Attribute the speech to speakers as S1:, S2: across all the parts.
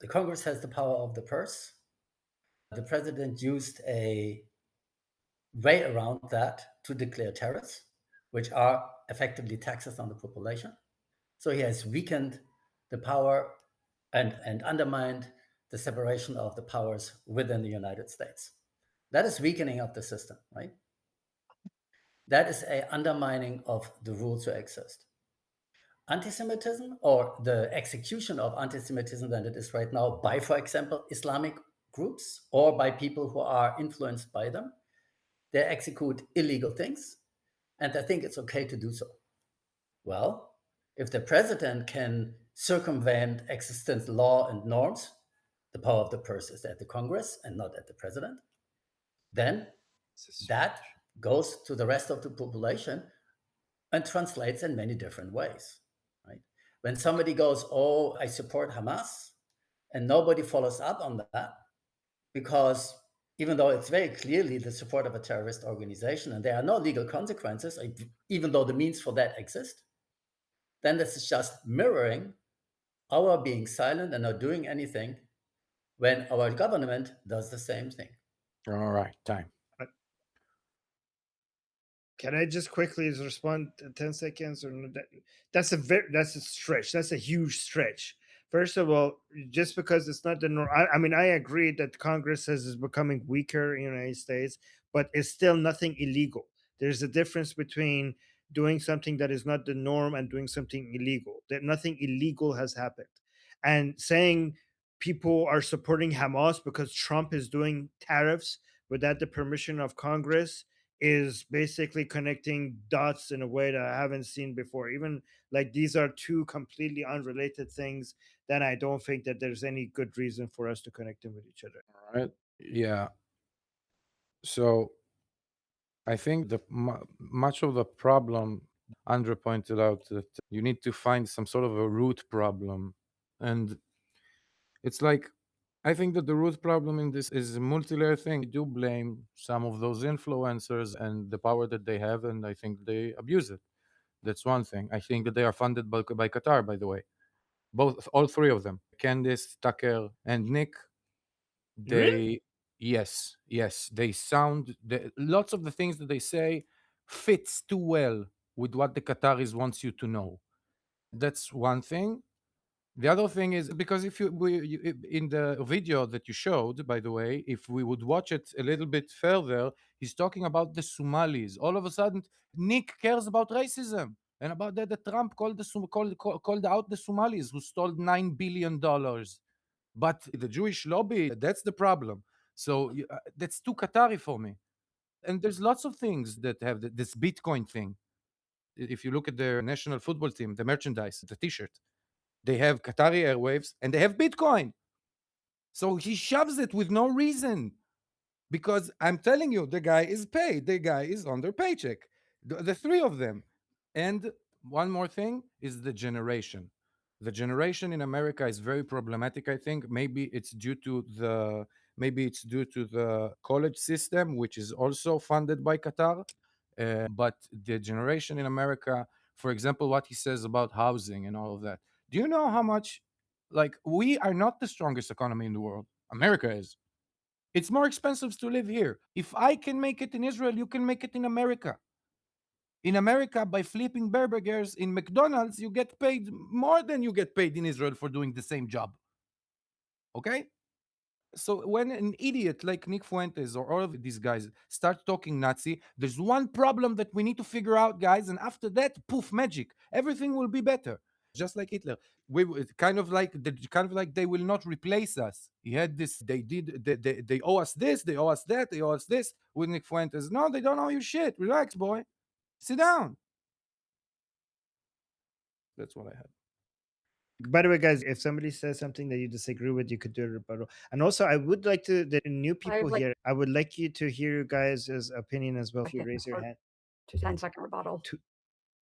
S1: The Congress has the power of the purse. The president used a way around that to declare tariffs, which are effectively taxes on the population. So he has weakened the power and undermined the separation of the powers within the United States. That is weakening of the system, right? That is a undermining of the rules to exist. Anti-Semitism, or the execution of anti-Semitism than it is right now by, for example, Islamic groups or by people who are influenced by them, they execute illegal things and they think it's okay to do so. Well, if the president can circumvent existing law and norms, the power of the purse is at the Congress and not at the president, then that goes to the rest of the population and translates in many different ways, right? When somebody goes, oh, I support Hamas, and nobody follows up on that, because even though it's very clearly the support of a terrorist organization and there are no legal consequences, even though the means for that exist, then this is just mirroring our being silent and not doing anything when our government does the same thing.
S2: All right, time.
S3: Can I just quickly respond 10 seconds? Or that's a stretch. That's a huge stretch. First of all, just because it's not the norm, I mean, I agree that Congress is becoming weaker in the United States, but it's still nothing illegal. There's a difference between doing something that is not the norm and doing something illegal. That nothing illegal has happened. And saying people are supporting Hamas because Trump is doing tariffs without the permission of Congress is basically connecting dots in a way that I haven't seen before. Even like these are two completely unrelated things, then I don't think that there's any good reason for us to connect them with each other.
S2: All right. Yeah. So I think much of the problem, Andrea pointed out that you need to find some sort of a root problem. And it's like, I think that the root problem in this is a multi-layer thing. I do blame some of those influencers and the power that they have, and I think they abuse it. That's one thing. I think that they are funded by Qatar, by the way. All three of them, Candice, Tucker, and Nick.
S3: Really?
S2: Yes, they sound. Lots of the things that they say fits too well with what the Qataris wants you to know. That's one thing. The other thing is because if in the video that you showed, by the way, if we would watch it a little bit further, he's talking about the Somalis. All of a sudden, Nick cares about racism and about that Trump called out the Somalis who stole $9 billion. But the Jewish lobby, that's the problem. So that's too Qatari for me. And there's lots of things that have this Bitcoin thing. If you look at their national football team, the merchandise, the T-shirt, they have Qatari Airwaves and they have Bitcoin. So he shoves it with no reason. Because I'm telling you, the guy is paid. The guy is on their paycheck. The three of them. And one more thing is the generation. The generation in America is very problematic, I think. Maybe it's due to the college system, which is also funded by Qatar. But the generation in America, for example, what he says about housing and all of that. Do you know how much, like, we are not the strongest economy in the world. America is. It's more expensive to live here. If I can make it in Israel, you can make it in America. In America, by flipping burgers in McDonald's, you get paid more than you get paid in Israel for doing the same job. Okay? So when an idiot like Nick Fuentes or all of these guys start talking Nazi, there's one problem that we need to figure out, guys, and after that, poof, magic. Everything will be better. Just like Hitler, we kind of like they will not replace us. He had this. They owe us this. They owe us that. They owe us this. With Nick Fuentes, no, they don't owe you shit. Relax, boy. Sit down. That's what I had.
S3: By the way, guys, if somebody says something that you disagree with, you could do a rebuttal. And also, I would like to, the new people here, I would like you to hear you guys' opinion as well. If you raise your hand.
S4: 10-second rebuttal.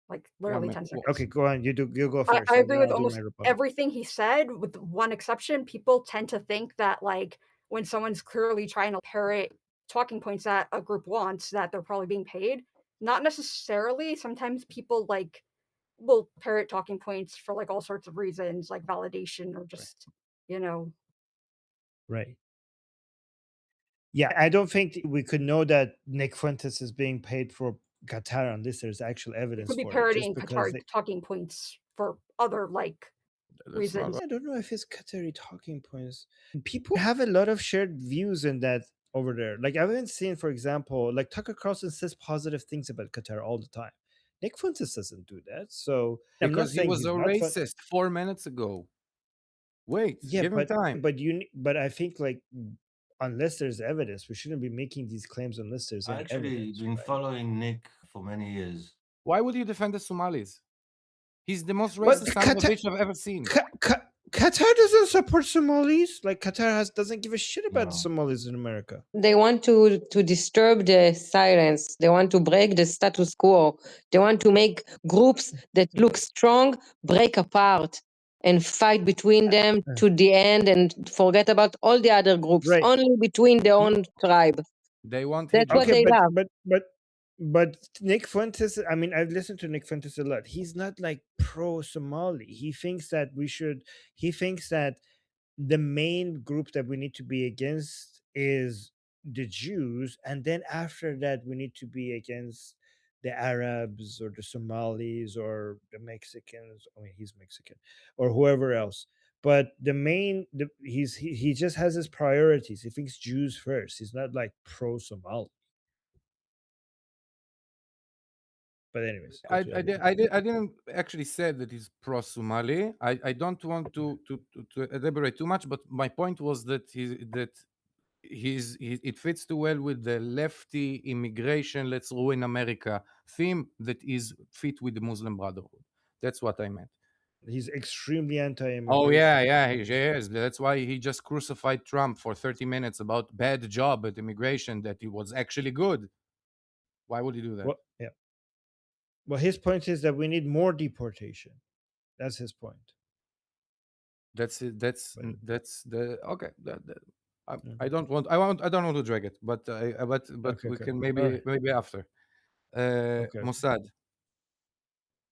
S4: Like literally 10 seconds.
S3: Okay, go on. You go first.
S4: I agree with almost everything he said, with one exception. People tend to think that, like, when someone's clearly trying to parrot talking points that a group wants, that they're probably being paid. Not necessarily. Sometimes people, like, will parrot talking points for, like, all sorts of reasons, like validation or just you know.
S3: Right. Yeah, I don't think we could know that Nick Fuentes is being paid for Qatar unless there's actual
S4: It
S3: evidence
S4: could be
S3: for it. Just
S4: parodying
S3: because
S4: Qatari talking points for other like
S2: That's not
S4: reasons.
S3: I don't know if it's Qatari talking points. People have a lot of shared views in that over there. Like I haven't seen, for example, like Tucker Carlson says positive things about Qatar all the time. Nick Fuentes doesn't do that. So I'm not
S2: because he
S3: saying
S2: was
S3: he's
S2: a
S3: not fun.
S2: racist 4 minutes ago. Wait,
S3: Yeah,
S2: give him time.
S3: but I think like unless there's evidence, we shouldn't be making these claims unless there's any evidence.
S5: been
S3: Right?
S5: following Nick for many years.
S2: Why would you defend the Somalis? He's the most
S3: But
S2: racist son of a bitch I've ever seen.
S3: Qatar doesn't support Somalis. Like Qatar doesn't give a shit about
S5: No.
S3: the Somalis in America.
S6: They want to disturb the silence. They want to break the status quo. They want to make groups that look strong break apart and fight between them to the end and forget about all the other groups,
S3: Right.
S6: only between their own tribe.
S2: They want
S6: That's what
S3: Okay,
S6: they love.
S3: but Nick Fuentes, I mean, I've listened to Nick Fuentes a lot. He's not like pro Somali. He thinks that the main group that we need to be against is the Jews, and then after that we need to be against the Arabs or the Somalis or the Mexicans. I mean, he's Mexican, or whoever else. But he just has his priorities. He thinks Jews first. He's not like pro Somali. But anyways,
S2: I didn't actually say that he's pro-Somali. I don't want to elaborate too much, but my point was that it fits too well with the lefty immigration, let's ruin America theme that is fit with the Muslim Brotherhood. That's what I meant.
S3: He's extremely anti-immigration.
S2: Oh yeah, he is. That's why he just crucified Trump for 30 minutes about bad job at immigration that he was actually good. Why would he do that?
S3: Well, yeah. Well, his point is that we need more deportation. That's his point.
S2: That's it. That's the okay.
S3: Yeah.
S2: I don't want to drag it, but
S3: Okay,
S2: we
S3: okay.
S2: can
S3: Alright.
S2: maybe after.
S3: Okay.
S2: Mossad,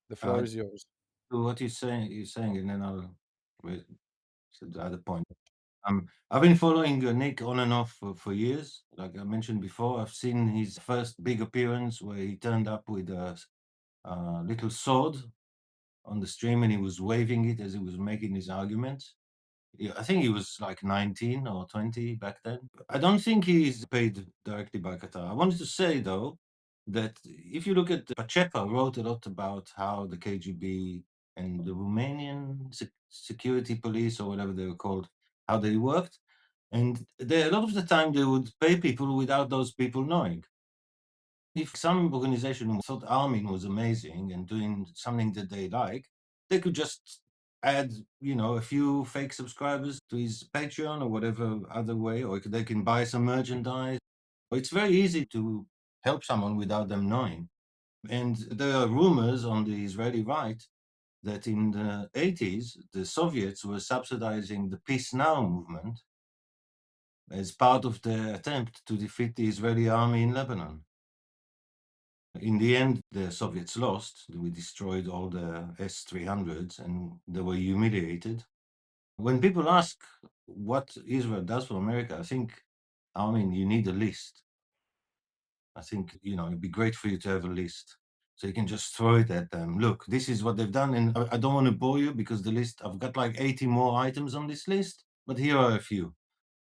S2: the floor
S5: Uh,
S2: is yours.
S5: So what you're saying, and then I'll wait to the other point. I've been following Nick on and off for years. Like I mentioned before, I've seen his first big appearance where he turned up with a little sword on the stream and he was waving it as he was making his arguments. Yeah, I think he was like 19 or 20 back then. I don't think he's paid directly by Qatar. I wanted to say, though, that if you look at Pachepa wrote a lot about how the KGB and the Romanian security police or whatever they were called, how they worked. And a lot of the time they would pay people without those people knowing. If some organization thought Armin was amazing and doing something that they like, they could just add, a few fake subscribers to his Patreon or whatever other way, or they can buy some merchandise. It's very easy to help someone without them knowing. And there are rumors on the Israeli right that in the 80s, the Soviets were subsidizing the Peace Now movement as part of the attempt to defeat the Israeli army in Lebanon. In the end, the Soviets lost. We destroyed all the S-300s and they were humiliated. When people ask what Israel does for America, I think, you need a list. I think, it'd be great for you to have a list. So you can just throw it at them. Look, this is what they've done. And I don't want to bore you because the list, I've got like 80 more items on this list, but here are a few.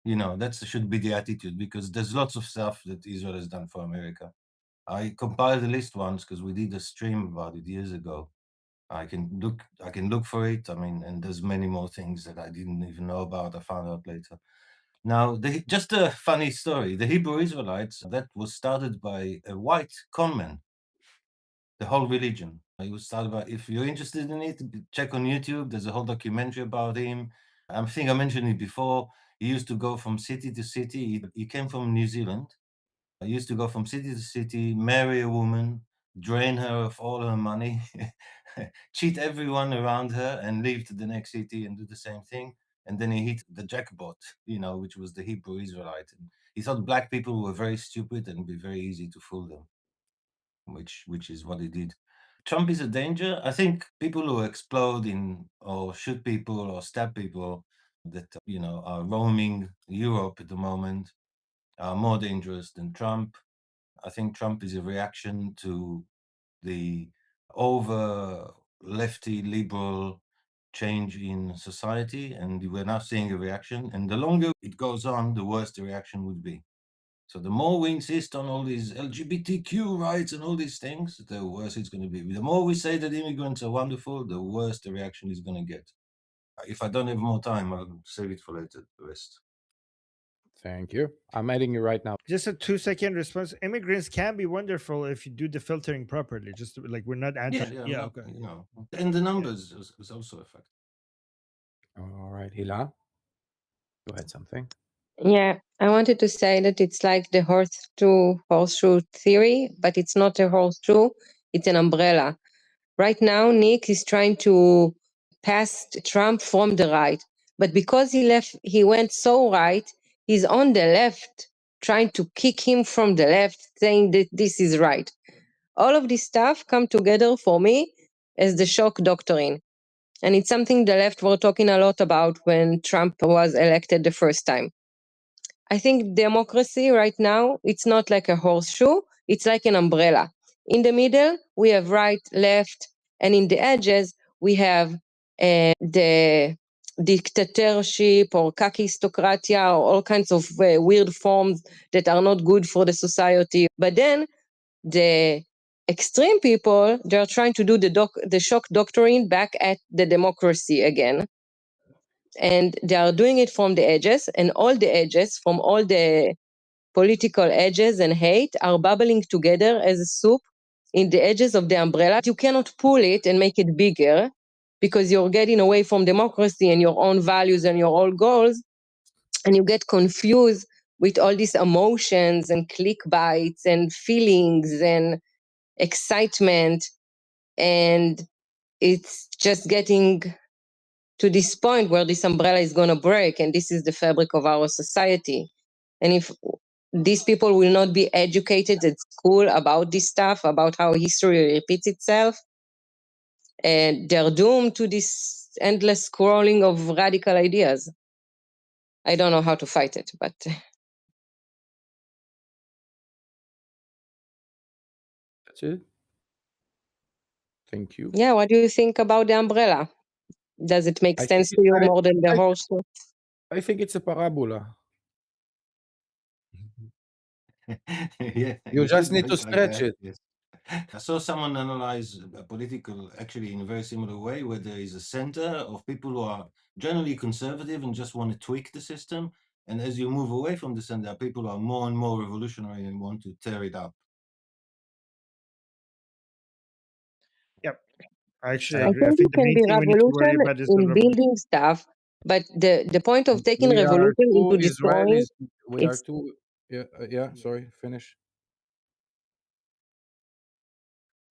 S5: That should be the attitude because there's lots of stuff that Israel has done for America. I compiled the list once because we did a stream about it years ago. I can look for it. And there's many more things that I didn't even know about. I found out later. Now, just a funny story. The Hebrew Israelites, that was started by a white conman, the whole religion. It was started by, if you're interested in it, check on YouTube. There's a whole documentary about him. I think I mentioned it before. He used to go from city to city. He came from New Zealand. I used to go from city to city, marry a woman, drain her of all her money, cheat everyone around her, and leave to the next city and do the same thing. And then he hit the jackpot, which was the Hebrew Israelite. And he thought black people were very stupid and it'd be very easy to fool them, which is what he did. Trump is a danger. I think people who explode or shoot people or stab people, that are roaming Europe at the moment are more dangerous than Trump. I think Trump is a reaction to the over lefty liberal change in society, and we're now seeing a reaction. And the longer it goes on, the worse the reaction would be. So the more we insist on all these LGBTQ rights and all these things, the worse it's going to be. The more we say that immigrants are wonderful, the worse the reaction is going to get. If I don't have more time, I'll save it for later, the rest.
S2: Thank you. I'm adding you right now.
S3: Just a 2-second response. Immigrants can be wonderful if you do the filtering properly. Just like we're not anti.
S5: Yeah,
S3: Okay.
S5: And the numbers is also a factor.
S2: All right, Hila, you had something.
S6: Yeah, I wanted to say that it's like the horseshoe theory, but it's not a horseshoe, it's an umbrella. Right now, Nick is trying to pass Trump from the right, but because he went so right, he's on the left, trying to kick him from the left, saying that this is right. All of this stuff come together for me as the shock doctrine. And it's something the left were talking a lot about when Trump was elected the first time. I think democracy right now, it's not like a horseshoe, it's like an umbrella. In the middle, we have right, left, and in the edges, we have the dictatorship or kakistocratia or all kinds of weird forms that are not good for the society. But then the extreme people, they're trying to do the shock doctrine back at the democracy again. And they are doing it from the edges, and all the edges from all the political edges and hate are bubbling together as a soup in the edges of the umbrella. You cannot pull it and make it bigger because you're getting away from democracy and your own values and your own goals, and you get confused with all these emotions and click bites and feelings and excitement, and it's just getting to this point where this umbrella is going to break, and this is the fabric of our society. And if these people will not be educated at school about this stuff, about how history repeats itself, and they're doomed to this endless scrolling of radical ideas. I don't know how to fight it, but
S2: That's it. Thank you.
S6: yeah, what do you think about the umbrella? Does it make sense to you more than the horseshoe?
S2: I think it's a parabola.
S5: Yeah,
S2: You just need to
S5: like
S2: stretch
S5: that,
S2: it.
S5: yes. I saw someone analyze political actually in a very similar way, where there is a center of people who are generally conservative and just want to tweak the system. And as you move away from the center, people are more and more revolutionary and want to tear it up.
S3: Yep. I actually
S6: I
S3: agree. I
S6: think
S3: think
S6: it
S3: the
S6: can
S3: main
S6: be
S3: thing we need to worry
S6: revolution
S3: about is the
S6: in
S3: revolution.
S6: building stuff, but the point of taking revolution into destroying,
S2: We are
S6: it's
S2: two. Yeah. Sorry. Finish.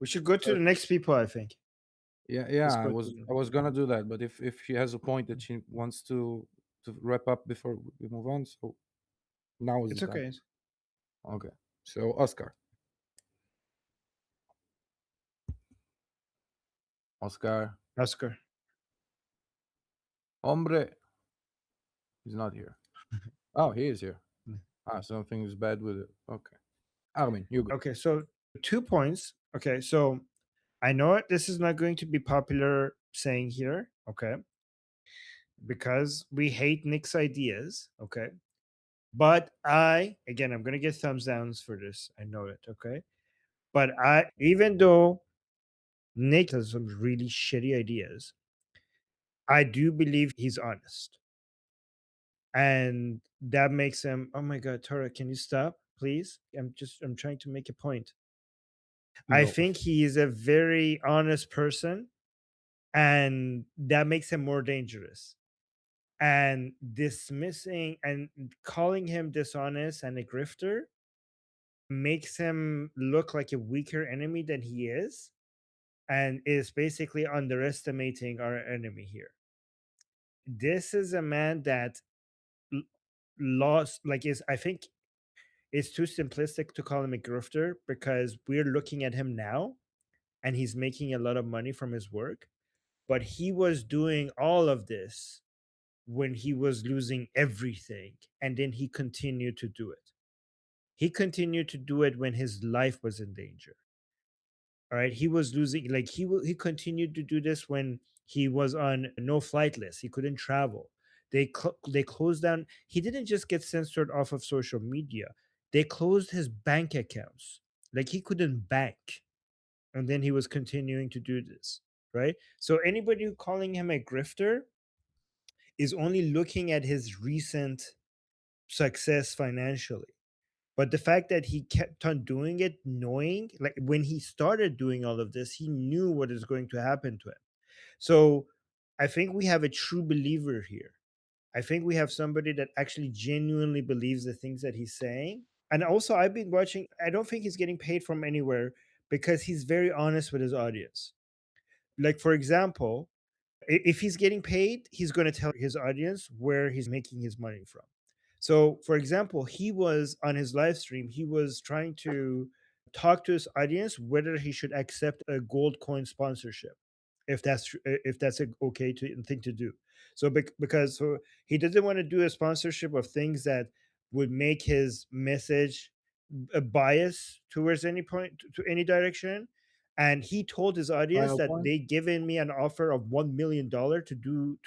S3: We should go to the next people, I think.
S2: Yeah.
S3: go
S2: I was gonna do that, but if she has a point that she wants to wrap up before we move on, so now is
S3: It's
S2: the time.
S3: okay.
S2: Okay. So Oscar. Oscar. Hombre. He's not here. Oh, he is here. Something is bad with it. Okay. Armin, you go.
S3: Okay, so 2 points. Okay, so I know this is not going to be popular saying here, okay? Because we hate Nick's ideas, okay? But I'm going to get thumbs downs for this. I know it, okay? But even though Nick has some really shitty ideas, I do believe he's honest. And that makes him, oh my God, Tara, can you stop, please? I'm trying to make a point. I
S2: No.
S3: think he is a very honest person, and that makes him more dangerous. And dismissing and calling him dishonest and a grifter makes him look like a weaker enemy than he is, and is basically underestimating our enemy here. This is a man that lost, I think it's too simplistic to call him a grifter, because we're looking at him now and he's making a lot of money from his work, but he was doing all of this when he was losing everything, and then he continued to do it. He continued to do it when his life was in danger. All right, he was losing, like he continued to do this when he was on no flight list. He couldn't travel. They closed down. He didn't just get censored off of social media. They closed his bank accounts. Like he couldn't bank, and then he was continuing to do this, right? So anybody who calling him a grifter is only looking at his recent success financially. But the fact that he kept on doing it, knowing, like when he started doing all of this, he knew what is going to happen to him. So I think we have a true believer here. I think we have somebody that actually genuinely believes the things that he's saying. And also, I've been watching, I don't think he's getting paid from anywhere because he's very honest with his audience. Like, for example, if he's getting paid, he's going to tell his audience where he's making his money from. So, for example, he was on his live stream, he was trying to talk to his audience whether he should accept a gold coin sponsorship, if that's a okay thing to do. So because he doesn't want to do a sponsorship of things that would make his message a bias towards any point to any direction. And he told his audience
S2: Final
S3: that
S2: point.
S3: they given me an offer of $1 million to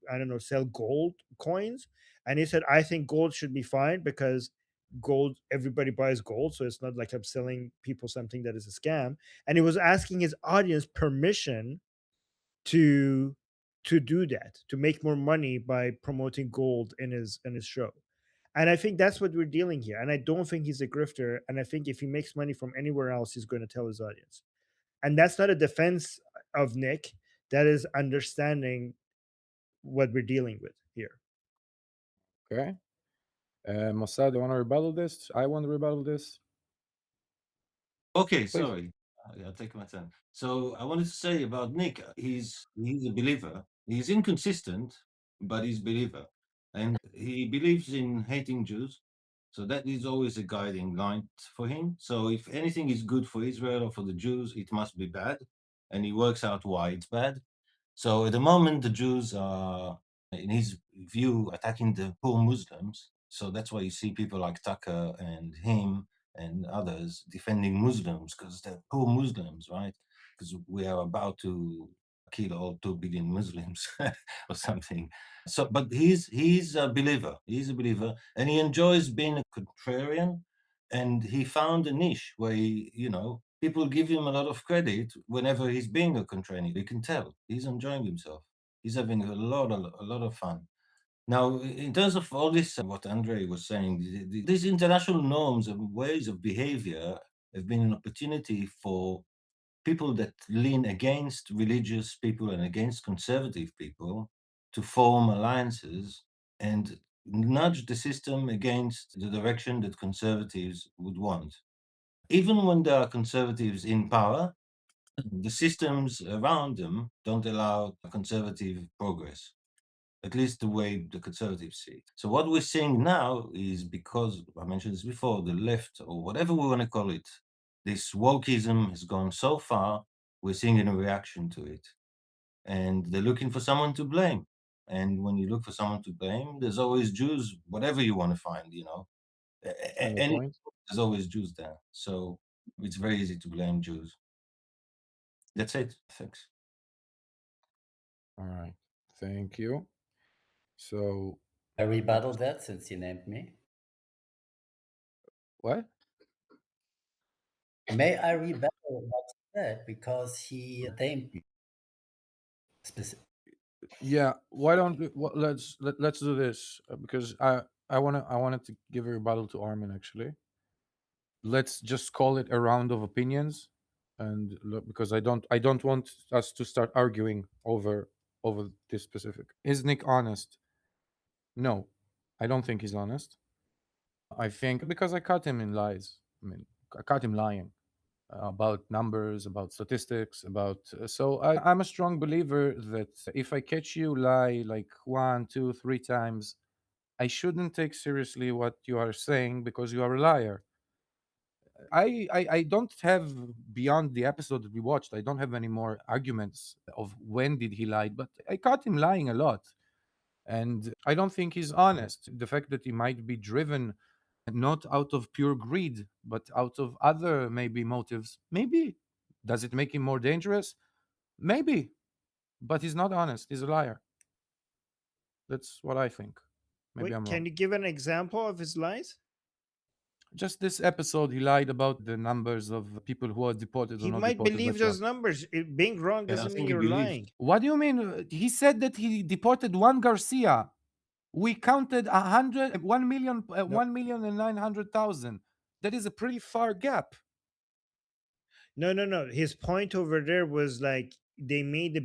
S3: I don't know, sell gold coins. And he said, I think gold should be fine because gold, everybody buys gold, so it's not like I'm selling people something that is a scam. And he was asking his audience permission to do that, to make more money by promoting gold in his show. And I think that's what we're dealing here. And I don't think he's a grifter. And I think if he makes money from anywhere else, he's going to tell his audience. And that's not a defense of Nick. That is understanding what we're dealing with here.
S2: Okay. Mossad, you want to rebuttal this? I want to rebuttal this.
S5: Okay,
S2: Please.
S5: sorry. I'll take my turn. So I wanted to say about Nick, he's a believer. He's inconsistent, but he's a believer. And he believes in hating Jews. So that is always a guiding line for him. So if anything is good for Israel or for the Jews, it must be bad. And he works out why it's bad. So at the moment, the Jews are, in his view, attacking the poor Muslims. So that's why you see people like Tucker and him and others defending Muslims because they're poor Muslims, right? Because we are about to kill all 2 billion Muslims or something. So, but he's a believer. He's a believer, and he enjoys being a contrarian. And he found a niche where people give him a lot of credit whenever he's being a contrarian. You can tell he's enjoying himself. He's having a lot of fun. Now, in terms of all this, what Andre was saying, these international norms and ways of behavior have been an opportunity for people that lean against religious people and against conservative people to form alliances and nudge the system against the direction that conservatives would want. Even when there are conservatives in power, the systems around them don't allow conservative progress, at least the way the conservatives see it. So what we're seeing now is, because I mentioned this before, the left, or whatever we want to call it, this wokeism has gone so far, we're seeing a reaction to it. And they're looking for someone to blame. And when you look for someone to blame, there's always Jews, whatever you want to find,
S2: Final point.
S5: there's always Jews there. So it's very easy to blame Jews. That's it. Thanks.
S2: All right. Thank you. So
S1: I rebuttal that since you named me.
S2: what?
S1: May I rebuttal what he said because he named me?
S2: Yeah. Why don't we, let's do this because I wanted to give a rebuttal to Armin actually. Let's just call it a round of opinions, and look, because I don't want us to start arguing over this specific. Is Nick honest? No, I don't think he's honest. I think because I caught him in lies. I mean, I caught him lying about numbers, about statistics, about. So I'm a strong believer that if I catch you lie like 1, 2, 3 times, I shouldn't take seriously what you are saying because you are a liar. I don't have, beyond the episode that we watched, I don't have any more arguments of when did he lie, but I caught him lying a lot. And I don't think he's honest. The fact that he might be driven not out of pure greed, but out of other maybe motives, maybe. Does it make him more dangerous? Maybe. But he's not honest. He's a liar. That's what I think. Maybe I'm
S3: Wait, can
S2: wrong.
S3: you give an example of his lies?
S2: Just this episode, he lied about the numbers of people who are deported or
S3: He
S2: not
S3: might
S2: deported by
S3: believe
S2: Trump.
S3: those numbers. Being wrong
S5: Yeah, I
S3: doesn't mean
S5: think he
S3: you're
S5: believed.
S3: lying.
S2: What do you mean? He said that he deported one Garcia. We counted 1,900,000. That is a pretty far gap.
S3: No. His point over there was like they made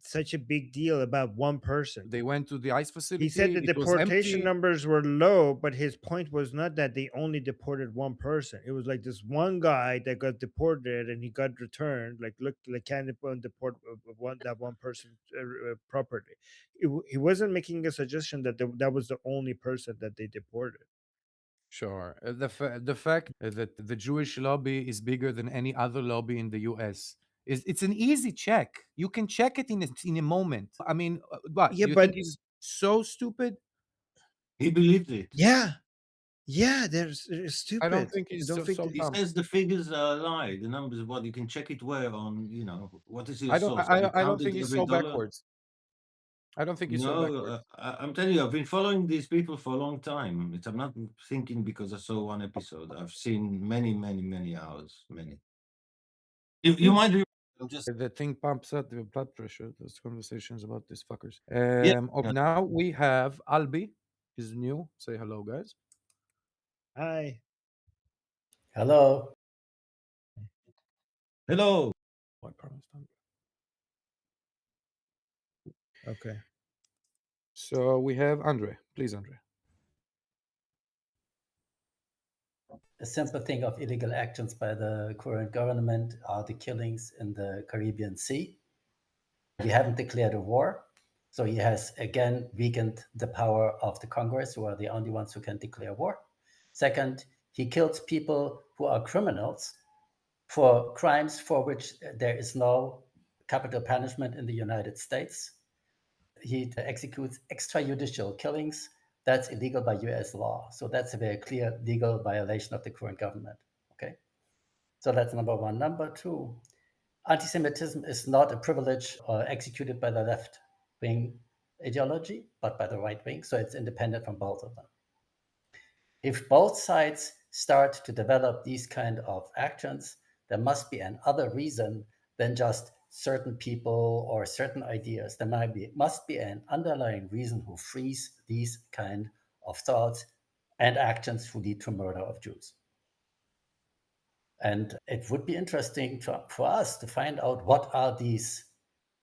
S3: such a big deal about one person.
S2: They went to the ICE facility.
S3: He said the
S2: It was
S3: deportation
S2: empty.
S3: numbers were low, but his point was not that they only deported one person. It was like this one guy that got deported and he got returned. Like, look, like can't deport that one person properly. He wasn't making a suggestion that that was the only person that they deported.
S2: Sure. The fact that the Jewish lobby is bigger than any other lobby in the US it's an easy check. You can check it in a moment. I mean, what?
S3: Yeah,
S2: You
S3: but
S2: think he's so stupid?
S5: He believed it.
S3: yeah, they're stupid.
S2: I don't think he's
S3: don't
S2: so,
S3: think
S2: so
S5: He
S2: dumb.
S5: says the figures are a lie. The numbers, what you can check it where on, what is your
S2: I don't.
S5: source?
S2: I don't think he's so
S5: $100
S2: backwards. I don't think he's so
S5: No,
S2: backwards.
S5: I'm telling you, I've been following these people for a long time. I'm not thinking because I saw one episode. I've seen many, many, many hours. Many. You might be. I'm just.
S2: The thing pumps up the blood pressure. Those conversations about these fuckers.
S5: Yeah.
S2: Now we have Albi. He's new. Say hello, guys.
S3: Hi.
S1: Hello.
S5: Hello.
S2: I promised.
S3: Okay.
S2: So we have Andre. Please, Andre.
S1: A simple thing of illegal actions by the current government are the killings in the Caribbean Sea. He haven't declared a war, so he has again weakened the power of the Congress, who are the only ones who can declare war. Second, he kills people who are criminals for crimes for which there is no capital punishment in the United States. He executes extrajudicial killings. That's illegal by US law. So that's a very clear legal violation of the current government. Okay. So that's number one. Number two, anti-Semitism is not a privilege executed by the left-wing ideology, but by the right wing. So it's independent from both of them. If both sides start to develop these kind of actions, there must be another reason than just certain people or certain ideas. There must be an underlying reason who frees these kind of thoughts and actions who lead to murder of Jews. And it would be interesting for us to find out what are these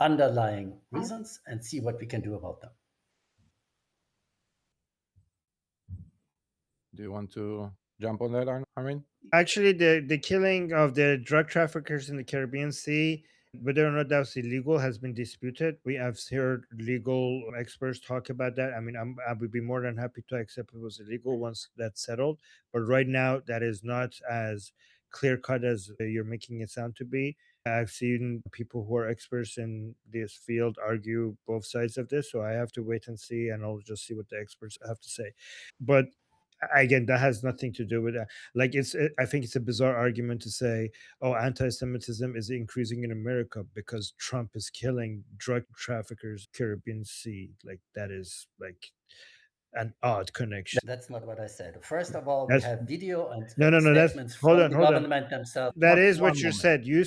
S1: underlying reasons and see what we can do about them.
S2: Do you want to jump on that, Armin?
S3: Actually, the killing of the drug traffickers in the Caribbean Sea, whether or not that's illegal, has been disputed. We have heard legal experts talk about that. I mean, I would be more than happy to accept it was illegal once that's settled. But right now, that is not as clear cut as you're making it sound to be. I've seen people who are experts in this field argue both sides of this. So I have to wait and see, and I'll just see what the experts have to say. But again, that has nothing to do with that. Like, I think it's a bizarre argument to say, oh, anti-Semitism is increasing in America because Trump is killing drug traffickers Caribbean Sea. Like, that is like an odd connection.
S1: That's not what I said. First of all, we have video and
S3: no.
S1: statements from the government themselves.
S3: That is what you said. You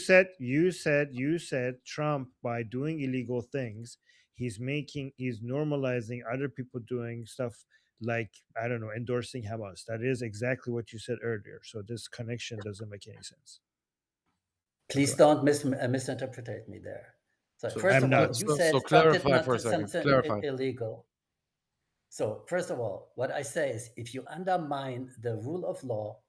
S3: said Trump, by doing illegal things, he's normalizing other people doing stuff like, I don't know, endorsing Hamas. That is exactly what you said earlier. So this connection doesn't make any sense.
S1: Please don't misinterpret me there. So first of all, you said Trump did not do something illegal. So first of all, what I say is, if you undermine the rule of law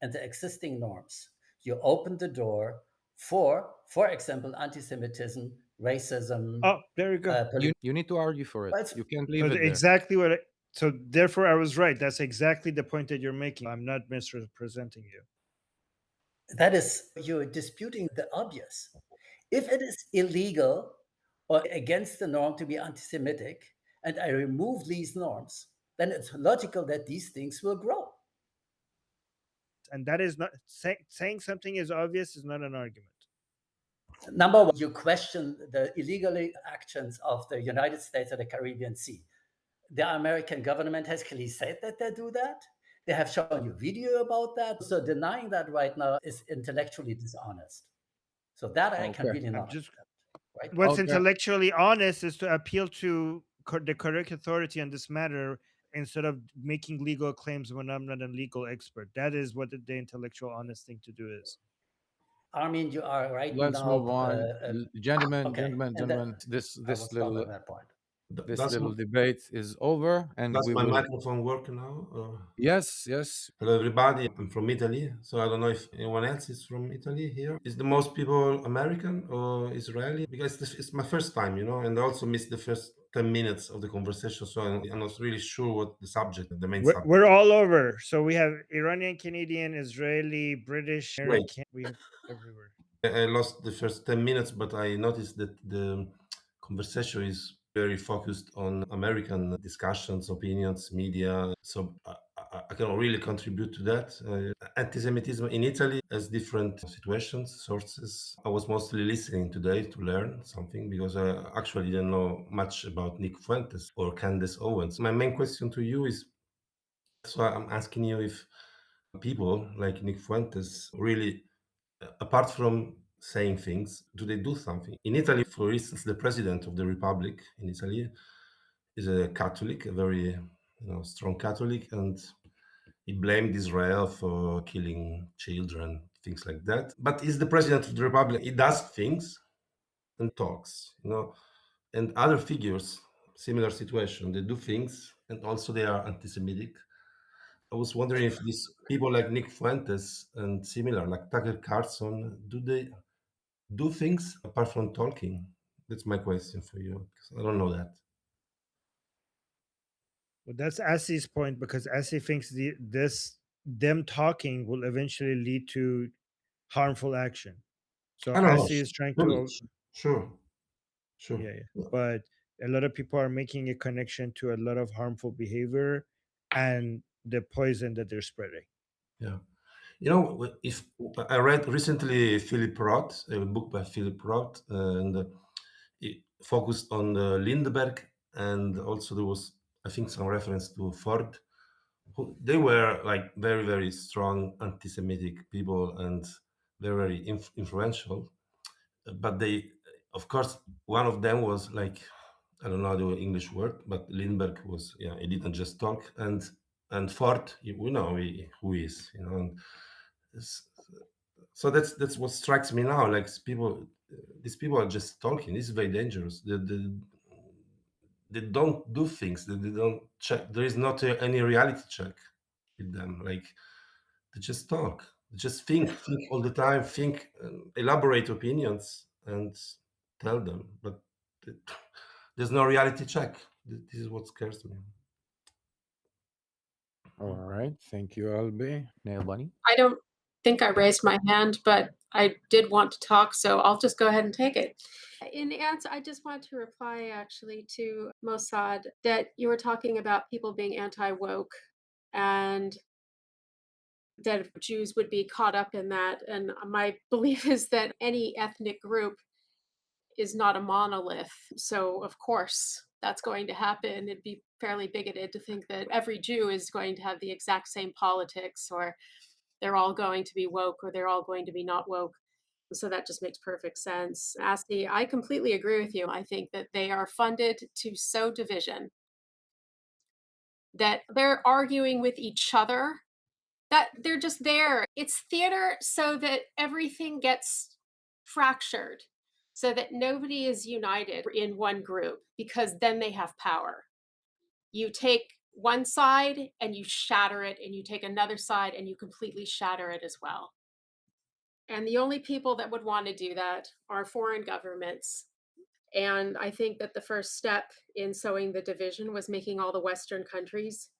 S1: and the existing norms, you open the door for example, anti-Semitism, racism.
S3: Oh, there you go.
S2: You need to argue for it. You can't leave it there.
S3: Exactly what. So therefore, I was right. That's exactly the point that you're making. I'm not misrepresenting you.
S1: That is, you're disputing the obvious. If it is illegal or against the norm to be anti-Semitic, and I remove these norms, then it's logical that these things will grow.
S3: And that is not saying something is obvious is not an argument.
S1: Number one, you question the illegal actions of the United States and the Caribbean Sea. The American government has clearly said that they do that. They have shown you video about that. So denying that right now is intellectually dishonest. So that I can really not accept. Right?
S3: What's intellectually honest is to appeal to the correct authority on this matter instead of making legal claims when I'm not a legal expert. That is what the intellectual honest thing to do is.
S1: Armin, you are right now.
S2: Let's move on. Gentlemen, this little debate is over, and
S7: does
S2: we
S7: my
S2: will...
S7: microphone work now?
S2: Yes.
S7: Hello, everybody. I'm from Italy, so I don't know if anyone else is from Italy here. Is the most people American or Israeli? Because it's my first time, and I also missed the first 10 minutes of the conversation, so I'm not really sure what the subject, the main subject.
S3: We're all over. So we have Iranian, Canadian, Israeli, British, American. We have everywhere.
S7: I lost the first 10 minutes, but I noticed that the conversation is very focused on American discussions, opinions, media. So I cannot really contribute to that. Anti-Semitism in Italy has different situations, sources. I was mostly listening today to learn something because I actually didn't know much about Nick Fuentes or Candace Owens. My main question to you is, so I'm asking you if people like Nick Fuentes really, apart from saying things, do they do something? In Italy, for instance, the president of the Republic in Italy is a Catholic, a very strong Catholic, and he blamed Israel for killing children, things like that. But he's the president of the Republic. He does things and talks, and other figures, similar situation, they do things and also they are anti-Semitic. I was wondering if these people like Nick Fuentes and similar, like Tucker Carlson, do they do things apart from talking? That's my question for you, because I don't know that.
S3: Well, that's Asi's point, because Asi thinks them talking will eventually lead to harmful action. So Asi is trying to...
S7: Sure.
S3: Yeah. But a lot of people are making a connection to a lot of harmful behavior and the poison that they're spreading.
S7: Yeah. If I read recently Philip Roth, a book by Philip Roth, and it focused on the Lindbergh, and also there was, I think, some reference to Ford. They were like very, very strong anti-Semitic people and very, very influential. But they, of course, one of them was like, I don't know the English word, but Lindbergh was, he didn't just talk, and Ford, we know who he is, and so that's what strikes me now. Like these people are just talking. This is very dangerous. They don't do things. They don't check. There is not any reality check with them. Like they just talk. They just think all the time. Think, elaborate opinions, and tell them. But there's no reality check. This is what scares me.
S2: All right. Thank you, Albi. Nail Bunny?
S8: I don't think I raised my hand, but I did want to talk, so I'll just go ahead and take it. In answer, I just want to reply actually to Mossad that you were talking about people being anti-woke and that Jews would be caught up in that. And my belief is that any ethnic group is not a monolith. So of course that's going to happen. It'd be fairly bigoted to think that every Jew is going to have the exact same politics, or they're all going to be woke, or they're all going to be not woke. So that just makes perfect sense. Asti, I completely agree with you. I think that they are funded to sow division, that they're arguing with each other, that they're just there. It's theater so that everything gets fractured, so that nobody is united in one group, because then they have power. You take one side and you shatter it, and you take another side and you completely shatter it as well. And the only people that would want to do that are foreign governments. And I think that the first step in sowing the division was making all the Western countries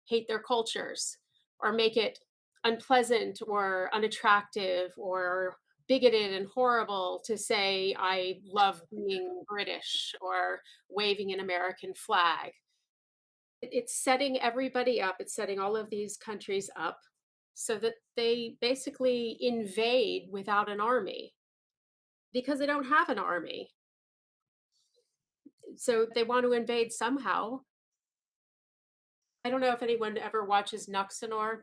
S8: hate their cultures, or make it unpleasant or unattractive or bigoted and horrible to say, I love being British or waving an American flag. It's setting everybody up. It's setting all of these countries up so that they basically invade without an army because they don't have an army. So they want to invade somehow. I don't know if anyone ever watches Nuxenor.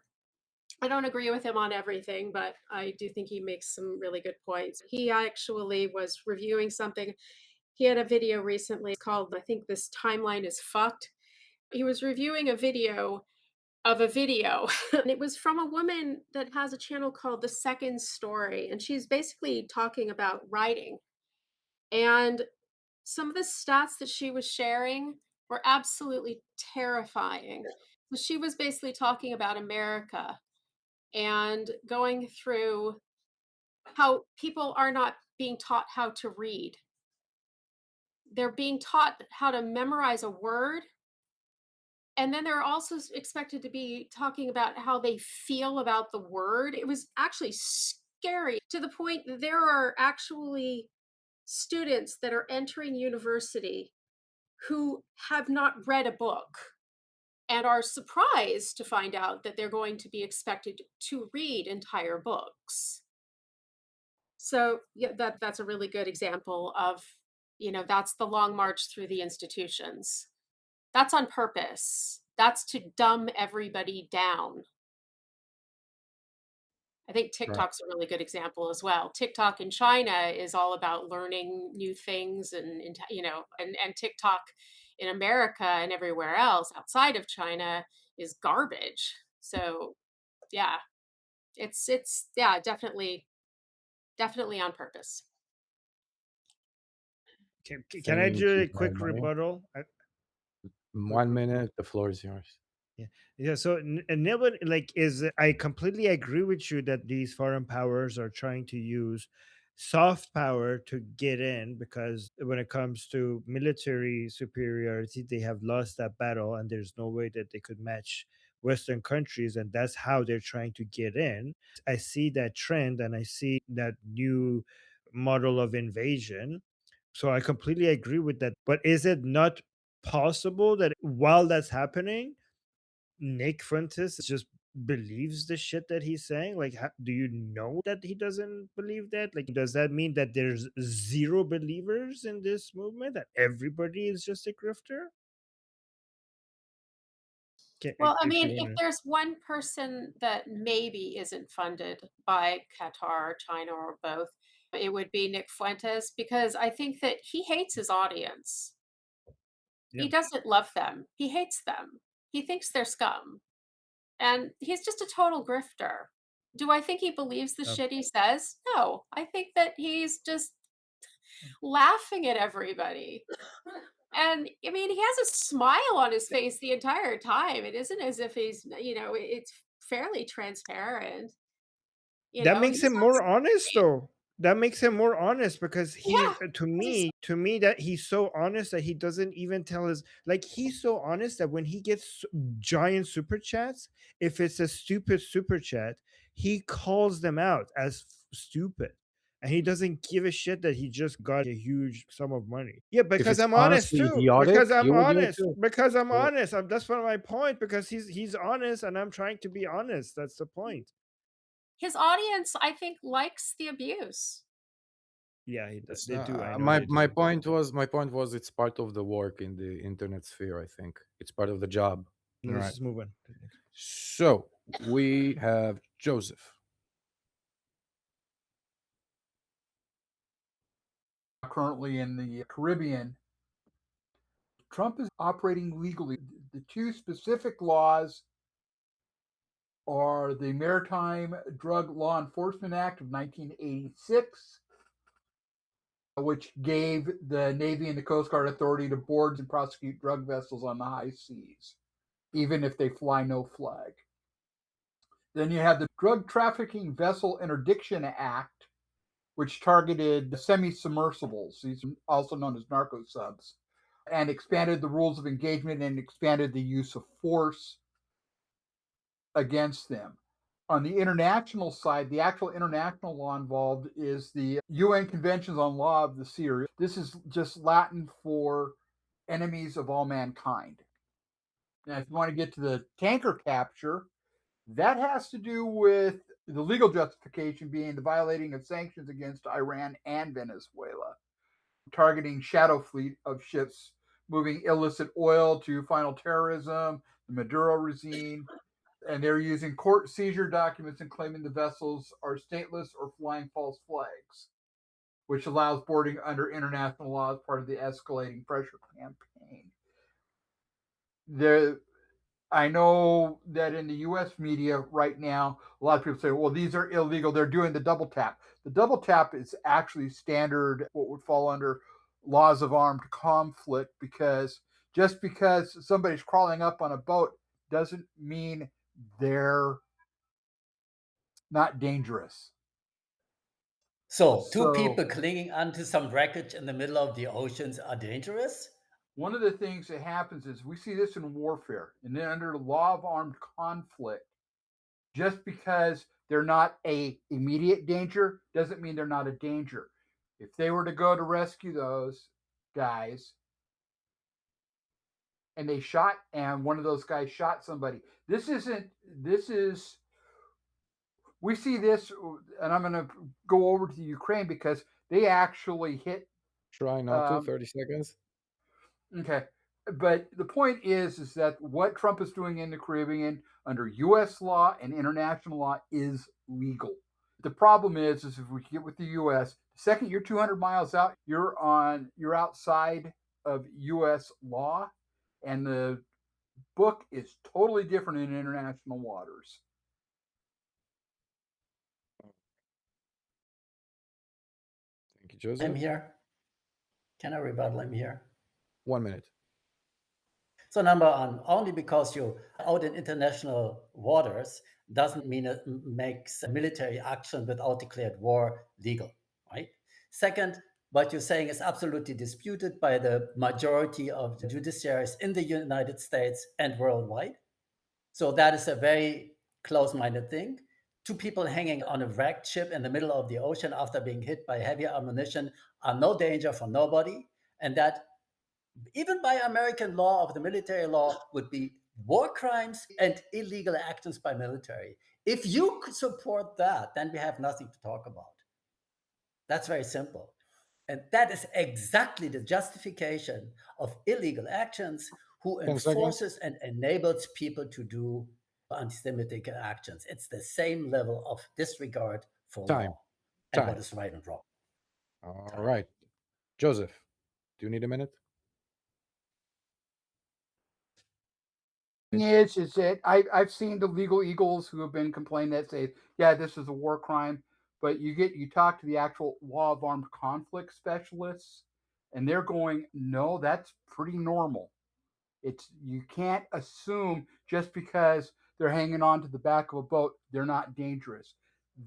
S8: I don't agree with him on everything, but I do think he makes some really good points. He actually was reviewing something. He had a video recently called, I think this timeline is fucked. He was reviewing a video of a video, and it was from a woman that has a channel called The Second Story, and she's basically talking about writing. And some of the stats that she was sharing were absolutely terrifying. So she was basically talking about America and going through how people are not being taught how to read. They're being taught how to memorize a word. And then they're also expected to be talking about how they feel about the word. It was actually scary to the point that there are actually students that are entering university who have not read a book and are surprised to find out that they're going to be expected to read entire books. So yeah, that's a really good example of, that's the long march through the institutions. That's on purpose. That's to dumb everybody down. I think TikTok's a really good example as well. TikTok in China is all about learning new things and TikTok in America and everywhere else outside of China is garbage. So yeah, it's definitely on purpose.
S3: Can I
S2: Thank
S3: do
S2: you
S3: a quick
S2: very much.
S3: rebuttal?
S2: 1 minute, the floor is yours.
S3: Yeah, so Nibun, I completely agree with you that these foreign powers are trying to use soft power to get in, because when it comes to military superiority, they have lost that battle, and there's no way that they could match Western countries, and that's how they're trying to get in. I see that trend, and I see that new model of invasion. So I completely agree with that. But is it not possible that while that's happening, Nick Fuentes just believes the shit that he's saying? Like, do you know that he doesn't believe that? Like, does that mean that there's zero believers in this movement, that everybody is just a grifter?
S8: Well, I mean, if there's one person that maybe isn't funded by Qatar, China, or both, it would be Nick Fuentes, because I think that he hates his audience.
S3: Yeah.
S8: He doesn't love them. He hates them. He thinks they're scum. And he's just a total grifter. Do I think he believes the shit he says? No. I think that he's just laughing at everybody. And I mean, he has a smile on his face the entire time. It isn't as if he's, it's fairly transparent.
S3: That makes him more honest, though. That makes him more honest, because to me, that he's so honest that he doesn't even tell his, he's so honest that when he gets giant super chats, if it's a stupid super chat, he calls them out as stupid. And he doesn't give a shit that he just got a huge sum of money. Yeah, because I'm honest too.
S2: Idiotic,
S3: because I'm
S2: you would do it
S3: honest.
S2: too.
S3: Because I'm honest. That's one of my point. Because he's honest, and I'm trying to be honest. That's the point.
S8: His audience, I think, likes the abuse.
S3: Yeah, he does. They do. I know
S2: my point was it's part of the work in the internet sphere. I think it's part of the job.
S3: Let's just move on.
S2: So we have Joseph.
S9: Currently in the Caribbean, Trump is operating legally. The two specific laws are the Maritime Drug Law Enforcement Act of 1986, which gave the Navy and the Coast Guard authority to board and prosecute drug vessels on the high seas, even if they fly no flag. Then you have the Drug Trafficking Vessel Interdiction Act, which targeted semi-submersibles, these are also known as narco subs, and expanded the rules of engagement and expanded the use of force against them. On the international side, the actual international law involved is the UN Conventions on Law of the Sea. This is just Latin for enemies of all mankind. Now, if you want to get to the tanker capture, that has to do with the legal justification being the violating of sanctions against Iran and Venezuela, targeting shadow fleet of ships moving illicit oil to final terrorism, the Maduro regime, and they're using court seizure documents and claiming the vessels are stateless or flying false flags, which allows boarding under international law as part of the escalating pressure campaign. I know that in the US media right now, a lot of people say, well, these are illegal. They're doing the double tap. The double tap is actually standard, what would fall under laws of armed conflict, because just because somebody's crawling up on a boat doesn't mean they're not dangerous.
S1: So, two people clinging onto some wreckage in the middle of the oceans are dangerous?
S9: One of the things that happens is we see this in warfare, and then under the law of armed conflict, just because they're not a immediate danger doesn't mean they're not a danger. If they were to go to rescue those guys and they shot, and one of those guys shot somebody, we see this, and I'm going to go over to Ukraine because they actually hit.
S2: Try not to, 30 seconds.
S9: Okay. But the point is that what Trump is doing in the Caribbean under U.S. law and international law is legal. The problem is if we get with the U.S., the second you're 200 miles out, you're outside of U.S. law, and the book is totally different in international waters.
S2: Thank you, Joseph.
S1: I'm here. Can I rebuttal? I'm here.
S2: 1 minute.
S1: So number one, only because you're out in international waters doesn't mean it makes military action without declared war legal, right? Second, what you're saying is absolutely disputed by the majority of the judiciaries in the United States and worldwide. So that is a very close-minded thing. Two people hanging on a wrecked ship in the middle of the ocean after being hit by heavy ammunition are no danger for nobody. And that even by American law of the military law would be war crimes and illegal actions by military. If you could support that, then we have nothing to talk about. That's very simple. And that is exactly the justification of illegal actions, who enforces and enables people to do anti-Semitic actions. It's the same level of disregard for law and what is right and wrong.
S2: All right. Joseph, do you need a minute?
S9: Is that I've seen the legal eagles who have been complaining that say, yeah, this is a war crime, but you talk to the actual law of armed conflict specialists, and they're going, no, that's pretty normal. You can't assume just because they're hanging on to the back of a boat, they're not dangerous.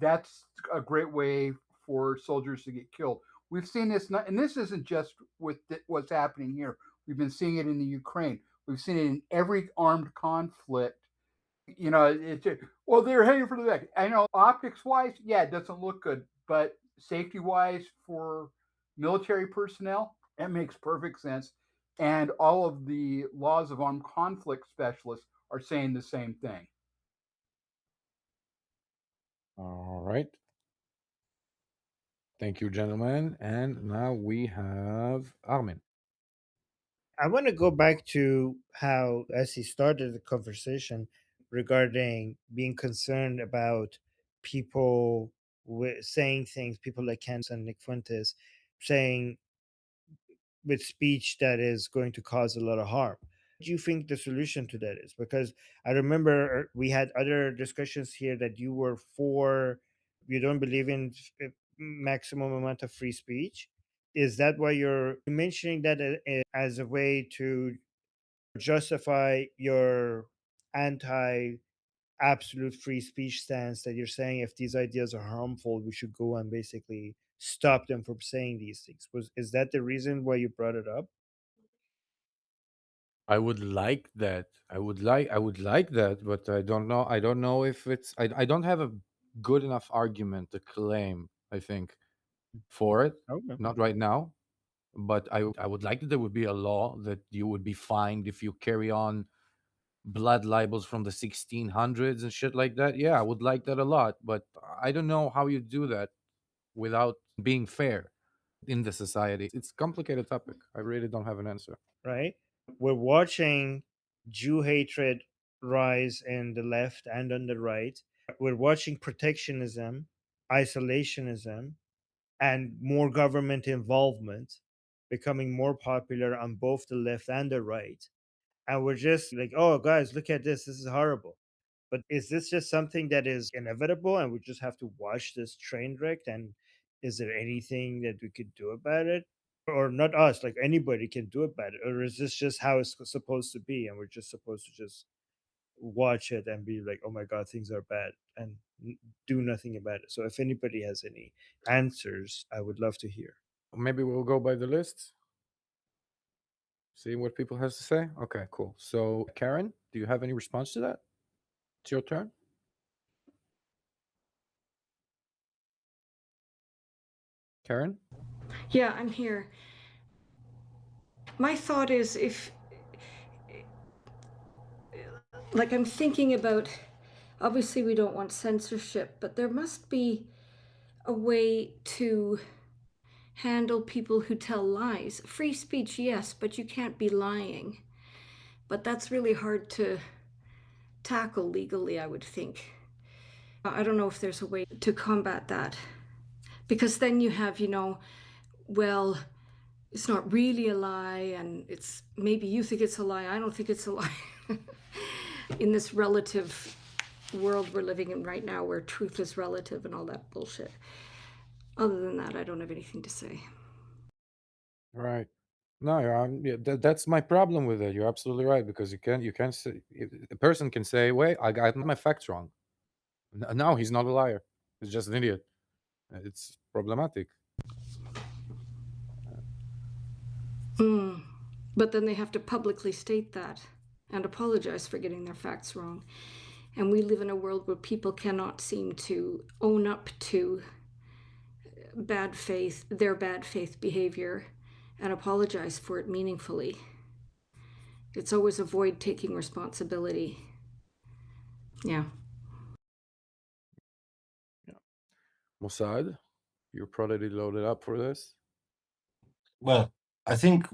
S9: That's a great way for soldiers to get killed. We've seen this, and this isn't just with what's happening here. We've been seeing it in the Ukraine. We've seen it in every armed conflict. You know, well, they're heading for the deck. I know optics-wise, yeah, it doesn't look good, but safety-wise for military personnel, that makes perfect sense. And all of the laws of armed conflict specialists are saying the same thing.
S2: All right. Thank you, gentlemen. And now we have Armin.
S3: I want to go back to how, as he started the conversation regarding being concerned about people saying things, people like Ken and Nick Fuentes saying with speech that is going to cause a lot of harm. What do you think the solution to that is? Because I remember we had other discussions here that you were for, you don't believe in maximum amount of free speech. Is that why you're mentioning that as a way to justify your anti absolute free speech stance, that you're saying if these ideas are harmful, we should go and basically stop them from saying these things? Is that the reason why you brought it up?
S2: I would like that. I would like that, but I don't know. I don't know if it's. I don't have a good enough argument to claim. I think for it.
S3: Okay.
S2: Not right now, but I would like that there would be a law that you would be fined if you carry on blood libels from the 1600s and shit like that. Yeah, I would like that a lot, but I don't know how you do that without being fair in the society. It's a complicated topic. I really don't have an answer.
S3: Right? We're watching Jew hatred rise in the left and on the right. We're watching protectionism, isolationism, and more government involvement becoming more popular on both the left and the right. And we're just like, oh, guys, look at this. This is horrible. But is this just something that is inevitable and we just have to watch this train wreck? And is there anything that we could do about it? Or not us, like anybody can do about it? Or is this just how it's supposed to be? And we're just supposed to just watch it and be like, oh my God, things are bad and do nothing about it. So if anybody has any answers, I would love to hear.
S2: Maybe we'll go by the list. See what people has to say. Okay, cool. So, Karen, do you have any response to that? It's your turn. Karen?
S4: Yeah, I'm here. My thought is if, like, I'm thinking about, obviously we don't want censorship, but there must be a way to handle people who tell lies. Free speech, yes, but you can't be lying. But that's really hard to tackle legally, I would think. I don't know if there's a way to combat that. Because then you have, well, it's not really a lie, and it's maybe you think it's a lie, I don't think it's a lie. In this relative world we're living in right now where truth is relative and all that bullshit. Other than that, I don't have anything to say.
S2: Right. No, yeah, that's my problem with it. You're absolutely right, because you can say, a person can say, "Wait, I got my facts wrong." Now he's not a liar. He's just an idiot. It's problematic.
S4: But then they have to publicly state that and apologize for getting their facts wrong. And we live in a world where people cannot seem to own up to their bad faith behavior and apologize for it meaningfully. It's always avoid taking responsibility. Yeah.
S2: Mossad, you're probably loaded up for this.
S5: Well, I think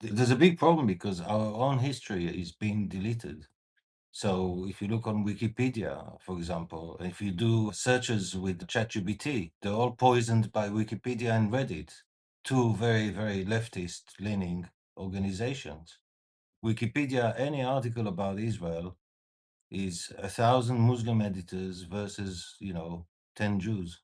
S5: there's a big problem because our own history is being deleted. So if you look on Wikipedia, for example, if you do searches with ChatGPT, they're all poisoned by Wikipedia and Reddit, two very, very leftist-leaning organizations. Wikipedia, any article about Israel is 1,000 Muslim editors versus, 10 Jews.